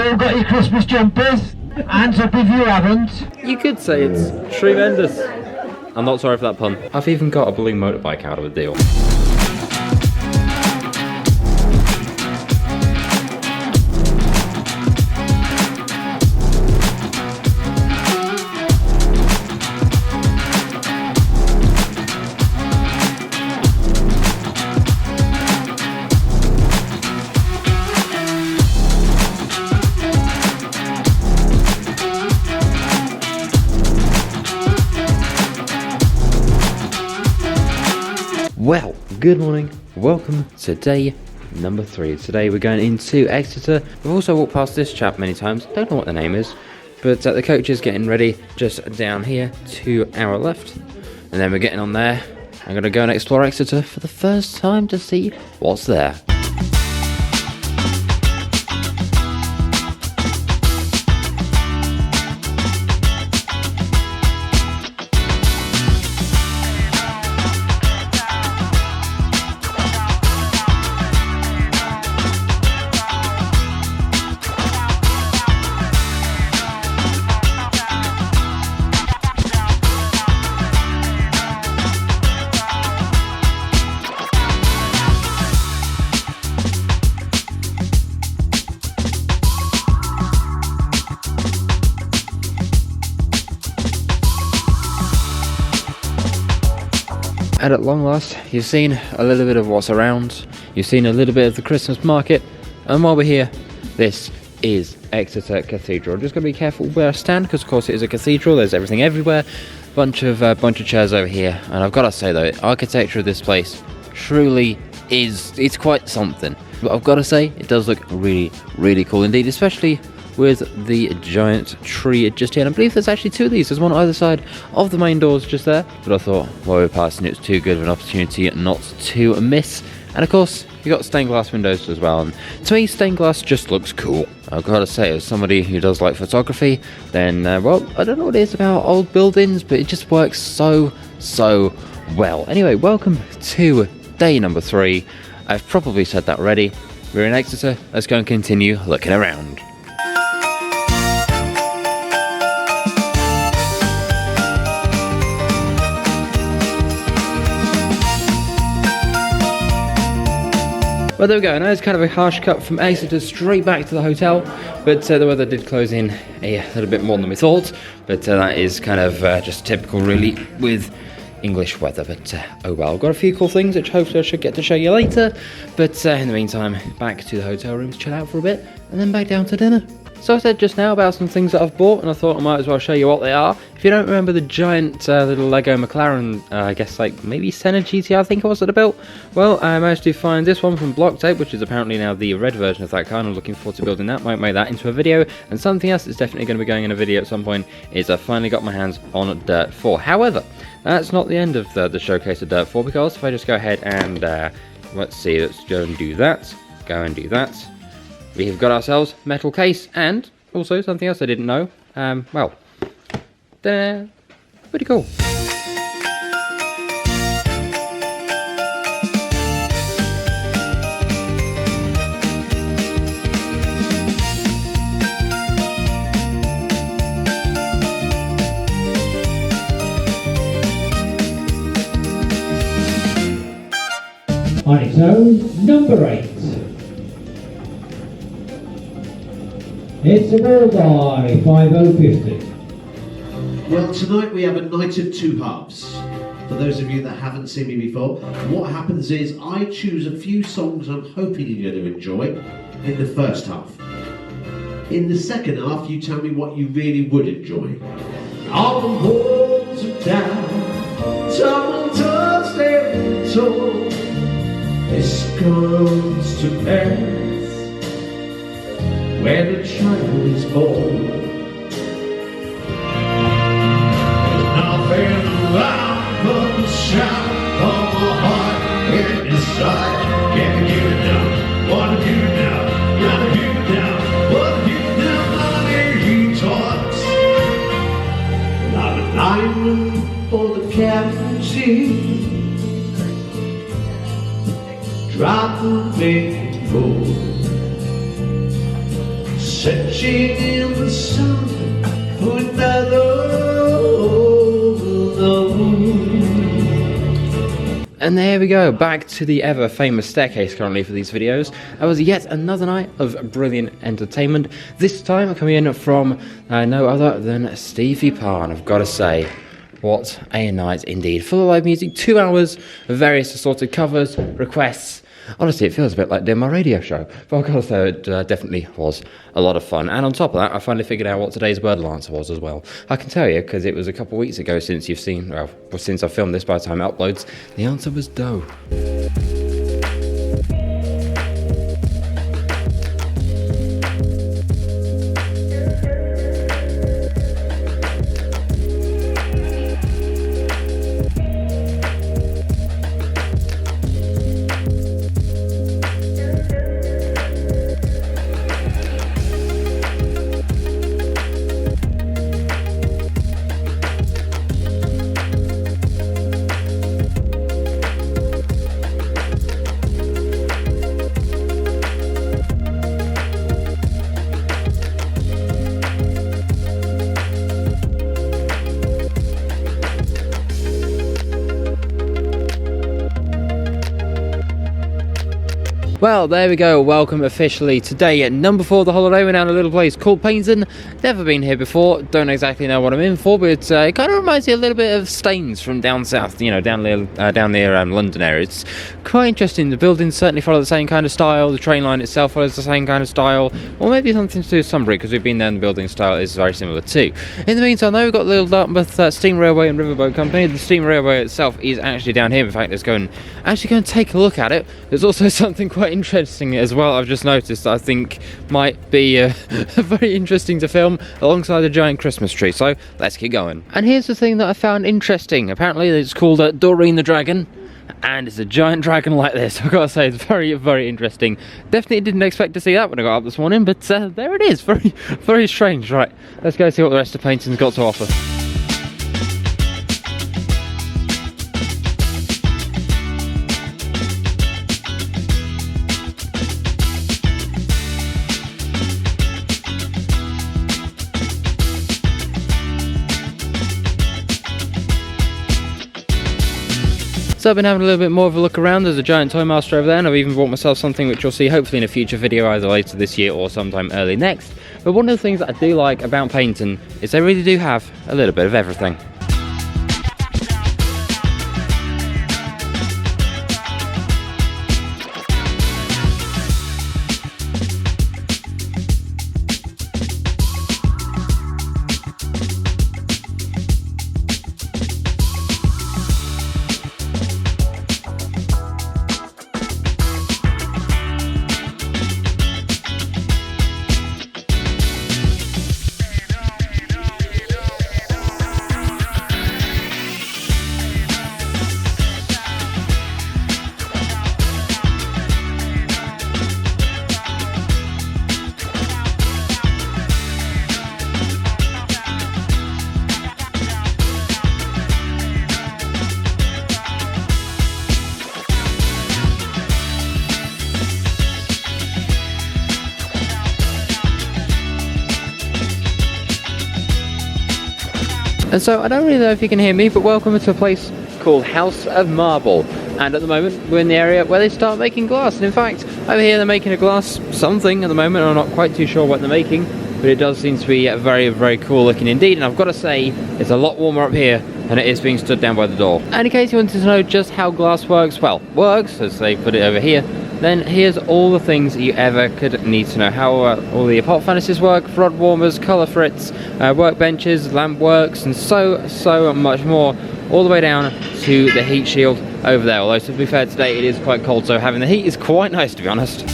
all got your Christmas jumpers? Hands up if you haven't. You could say it's tremendous. I'm not sorry for that pun. I've even got a blue motorbike out of a deal. Well, good morning, welcome to day number 3. Today we're going into Exeter. We've also walked past this chap many times, don't know what the name is, but the coach is getting ready just down here to our left. And then we're getting on there. I'm going to go and explore Exeter for the first time to see what's there. And at long last, you've seen a little bit of what's around, you've seen a little bit of the Christmas market, and while we're here, this is Exeter Cathedral. I'm just going to be careful where I stand, because of course it is a cathedral, there's everything everywhere, bunch of chairs over here, and I've got to say though, architecture of this place truly is, it's quite something. But I've got to say, it does look really, really cool indeed, especially with the giant tree just here. And I believe there's actually 2 of these. There's one on either side of the main doors just there. But I thought, while we were passing, it's too good of an opportunity not to miss. And of course, you got stained glass windows as well. And to me, stained glass just looks cool. I've got to say, as somebody who does like photography, then, well, I don't know what it is about old buildings, but it just works so well. Anyway, welcome to day number 3. I've probably said that already. We're in Exeter. Let's go and continue looking around. Well, there we go. Now it's kind of a harsh cut from Exeter straight back to the hotel, but the weather did close in a little bit more than we thought, but that is kind of just typical really with English weather, but oh well. I've got a few cool things which hopefully I should get to show you later, but in the meantime, back to the hotel room to chill out for a bit, and then back down to dinner. So I said just now about some things that I've bought, and I thought I might as well show you what they are. If you don't remember the giant little Lego McLaren, I guess like maybe Senna GT I think it was that I built, well, I managed to find this one from Block Tape, which is apparently now the red version of that car, and I'm looking forward to building that. Might make that into a video, and something else that's definitely going to be going in a video at some point is I finally got my hands on Dirt 4. However, that's not the end of the showcase of Dirt 4, because if I just go ahead and, let's see, let's go and do that, we've got ourselves metal case, and also something else I didn't know, well, pretty cool. On its own, number 8. It's a bullseye, 5050. Well, tonight we have a night of 2 halves. For those of you that haven't seen me before, what happens is I choose a few songs I'm hoping you're going to enjoy in the first half. In the second half, you tell me what you really would enjoy. All the walls of town, tumble towards their soul. This goes to Paris, where the child is born. Around but the shout of my heart inside. Can't give it down, wanna give it down, gotta give it down, wanna give it down, money he talks. Not a diamond for the captain, drop the big gold. searching in the sun for another love. And there we go, back to the ever famous staircase currently for these videos. That was yet another night of brilliant entertainment. This time coming in from no other than Stevie Parn, I've got to say. What a night indeed. Full of live music, 2 hours of various assorted covers, requests. Honestly, it feels a bit like doing my radio show. But I've got to say, it definitely was a lot of fun. And on top of that, I finally figured out what today's Wordle answer was as well. I can tell you, because it was a couple of weeks ago since you've seen, well, since I filmed this by the time it uploads, the answer was dough. Well, there we go, welcome officially today at number 4 of the holiday. We're down a little place called Paignton. Never been here before, don't exactly know what I'm in for, but it kind of reminds me a little bit of Staines from down south, you know, down near London area. It's quite interesting. The buildings certainly follow the same kind of style, the train line itself follows the same kind of style, or maybe something to do with Sunbury, because we've been there and the building style is very similar too. In the meantime though, we've got Little Dartmouth Steam Railway and Riverboat Company. The Steam Railway itself is actually down here. In fact, let's go and take a look at it. There's also something quite interesting as well I've just noticed that I think might be very interesting to film alongside a giant Christmas tree, so let's keep going. And here's the thing that I found interesting. Apparently it's called Doreen the Dragon, and it's a giant dragon like this. I've got to say, it's very, very interesting. Definitely didn't expect to see that when I got up this morning, but there it is. Very, very strange. Right, let's go see what the rest of Paignton's got to offer. So I've been having a little bit more of a look around. There's a giant toy master over there, and I've even bought myself something which you'll see hopefully in a future video either later this year or sometime early next. But one of the things that I do like about Paignton is they really do have a little bit of everything. And so I don't really know if you can hear me, but welcome to a place called House of Marble. And at the moment we're in the area where they start making glass. And in fact, over here they're making a glass something at the moment. I'm not quite too sure what they're making, but it does seem to be very, very cool looking indeed. And I've got to say, it's a lot warmer up here than it is being stood down by the door. And in case you wanted to know just how glass works, well, works, as they put it over here, then here's all the things that you ever could need to know. How all the hot furnaces work, rod warmers, colour frits, workbenches, lamp works, and so much more, all the way down to the heat shield over there. Although to be fair, today it is quite cold, so having the heat is quite nice, to be honest.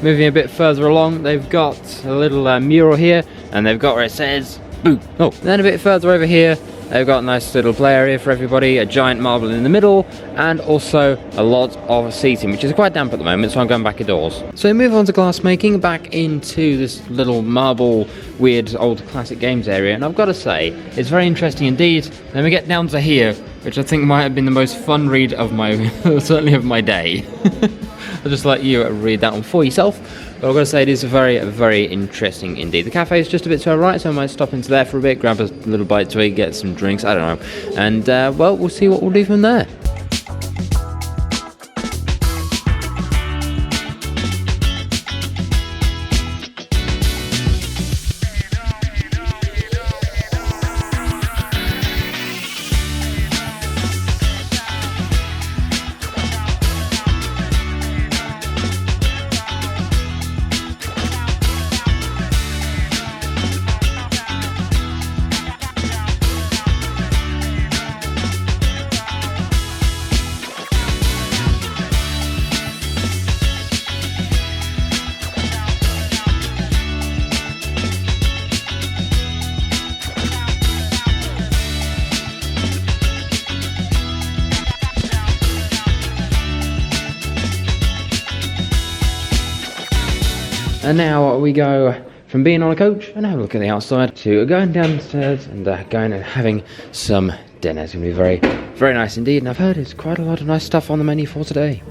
Moving a bit further along, they've got a little mural here, and they've got where it says boo. Oh, then a bit further over here, they've got a nice little play area for everybody, a giant marble in the middle, and also a lot of seating, which is quite damp at the moment, so I'm going back indoors. So we move on to glass making, back into this little marble, weird old classic games area, and I've got to say, it's very interesting indeed. Then we get down to here, which I think might have been the most fun read of my, certainly of my day. I'll just let you read that one for yourself. But I've got to say, it is very, very interesting indeed. The cafe is just a bit to our right, so I might stop into there for a bit, grab a little bite to eat, get some drinks, I don't know. And, well, we'll see what we'll do from there. And now we go from being on a coach and have a look at the outside to going downstairs and going and having some dinner. It's going to be very, very nice indeed. And I've heard there's quite a lot of nice stuff on the menu for today.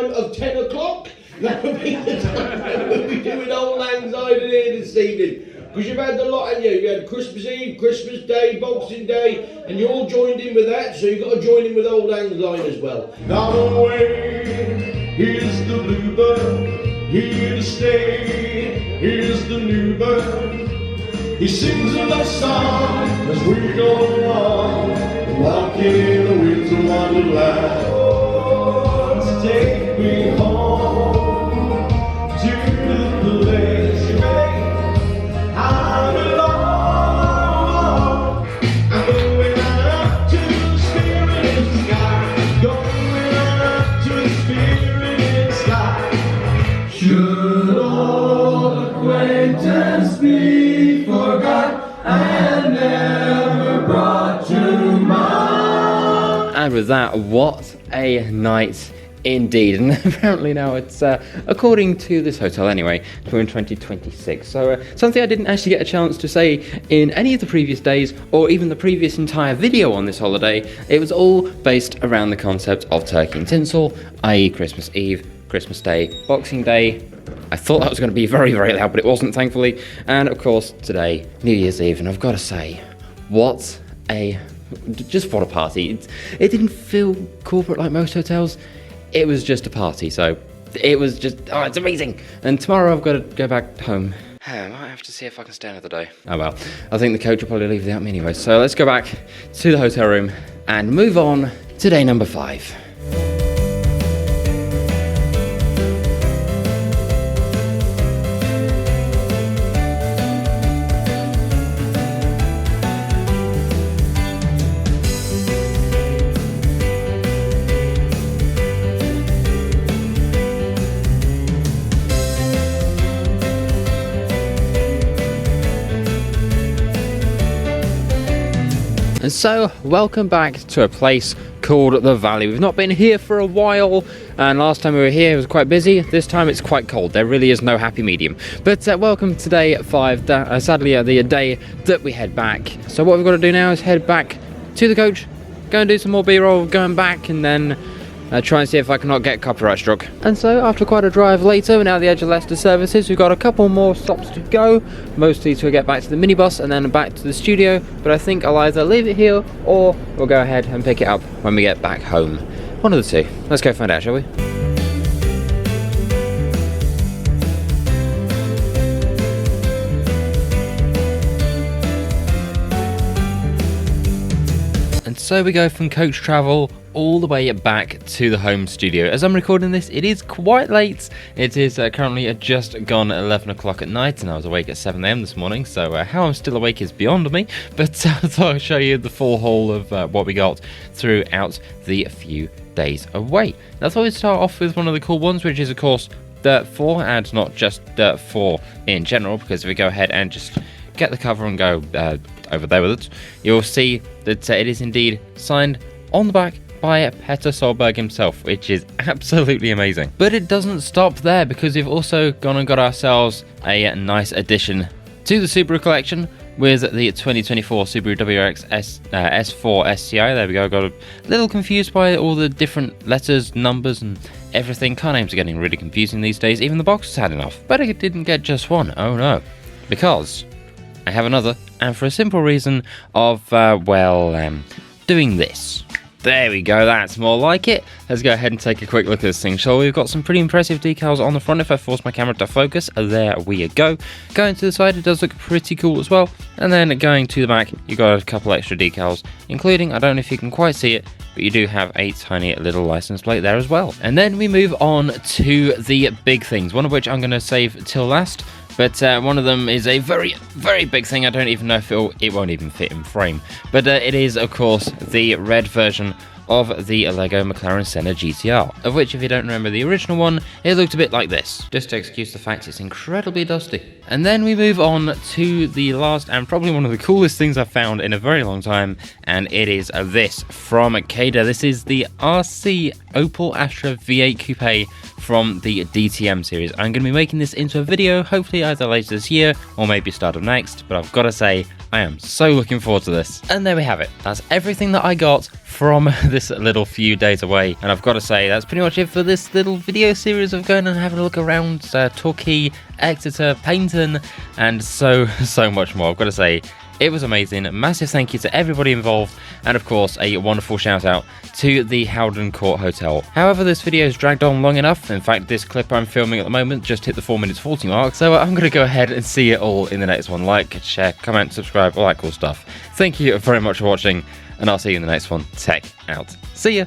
Of 10 o'clock, that would be the time we'll be doing Old Lang Syne here this evening. Because you've had a lot, and you had Christmas Eve, Christmas Day, Boxing Day, and you all joined in with that, so you've got to join in with Old Lang Syne as well. Not away, here's the bluebird, here to stay, here's the new bird. He sings a love song as we go along, walking in a winter wonderland. Take me home to the place I belong. I'm going up to the spirit in the sky, going up to the spirit in the sky. Should old acquaintance be forgot and never brought to mind? And with that, what a night indeed. And apparently now it's, according to this hotel anyway, we're in 2026. So something I didn't actually get a chance to say in any of the previous days or even the previous entire video on this holiday. It was all based around the concept of Turkey N Tinsel, i.e. Christmas Eve, Christmas Day, Boxing Day. I thought that was going to be very, very loud, but it wasn't, thankfully. And of course, today, New Year's Eve, and I've got to say, what a party. It didn't feel corporate like most hotels. It was just a party, so it was just, oh, it's amazing. And tomorrow I've got to go back home. I might have to see if I can stay another day. Oh well, I think the coach will probably leave without me anyway. So let's go back to the hotel room and move on to day number 5. And so, welcome back to a place called the Valley. We've not been here for a while, and last time we were here it was quite busy. This time it's quite cold. There really is no happy medium. But welcome to day 5, sadly the day that we head back. So what we've got to do now is head back to the coach, go and do some more B-roll, going back, and then try and see if I cannot get copyright struck. And so, after quite a drive later, we're now at the edge of Leicester services. We've got a couple more stops to go, mostly to get back to the minibus and then back to the studio. But I think I'll either leave it here or we'll go ahead and pick it up when we get back home. One of the two. Let's go find out, shall we? And so we go from coach travel all the way back to the home studio. As I'm recording this, it is quite late. It is currently just gone 11 o'clock at night, and I was awake at 7 AM this morning, so how I'm still awake is beyond me, but I thought I'd show you the full haul of what we got throughout the few days away. Now, I thought we'd start off with one of the cool ones, which is of course Dirt 4, and not just Dirt 4 in general, because if we go ahead and just get the cover and go over there with it, you'll see that it is indeed signed on the back by Petter Solberg himself, which is absolutely amazing. But it doesn't stop there, because we've also gone and got ourselves a nice addition to the Subaru collection with the 2024 Subaru WRX S4 STI. There we go. Got a little confused by all the different letters, numbers, and everything. Car names are getting really confusing these days. Even the box has had enough. But I didn't get just one. Oh no. Because I have another, and for a simple reason of, doing this. There we go, that's more like it. Let's go ahead and take a quick look at this thing. So we've got some pretty impressive decals on the front. If I force my camera to focus, there we go. Going to the side, it does look pretty cool as well. And then going to the back, you've got a couple extra decals, including, I don't know if you can quite see it, but you do have a tiny little license plate there as well. And then we move on to the big things, one of which I'm going to save till last. But one of them is a very, very big thing. I don't even know if it won't even fit in frame. But it is, of course, the red version of the Lego McLaren Senna GTR, of which, if you don't remember the original one, it looked a bit like this, just to excuse the fact it's incredibly dusty. And then we move on to the last and probably one of the coolest things I've found in a very long time, and it is this from Exeter. This is the RC Opel Astra V8 Coupe from the DTM series. I'm going to be making this into a video, hopefully either later this year or maybe start of next, but I've got to say, I am so looking forward to this. And there we have it. That's everything that I got from this little few days away. And I've got to say, that's pretty much it for this little video series of going and having a look around Turkey, Exeter, Paignton, and so much more. I've got to say, it was amazing. A massive thank you to everybody involved, and of course a wonderful shout out to the Howden Court Hotel. However, this video has dragged on long enough. In fact, this clip I'm filming at the moment just hit the 4 minutes 40 mark, so I'm going to go ahead and see it all in the next one. Like, share, comment, subscribe, all that cool stuff. Thank you very much for watching, and I'll see you in the next one. Tech out. See ya!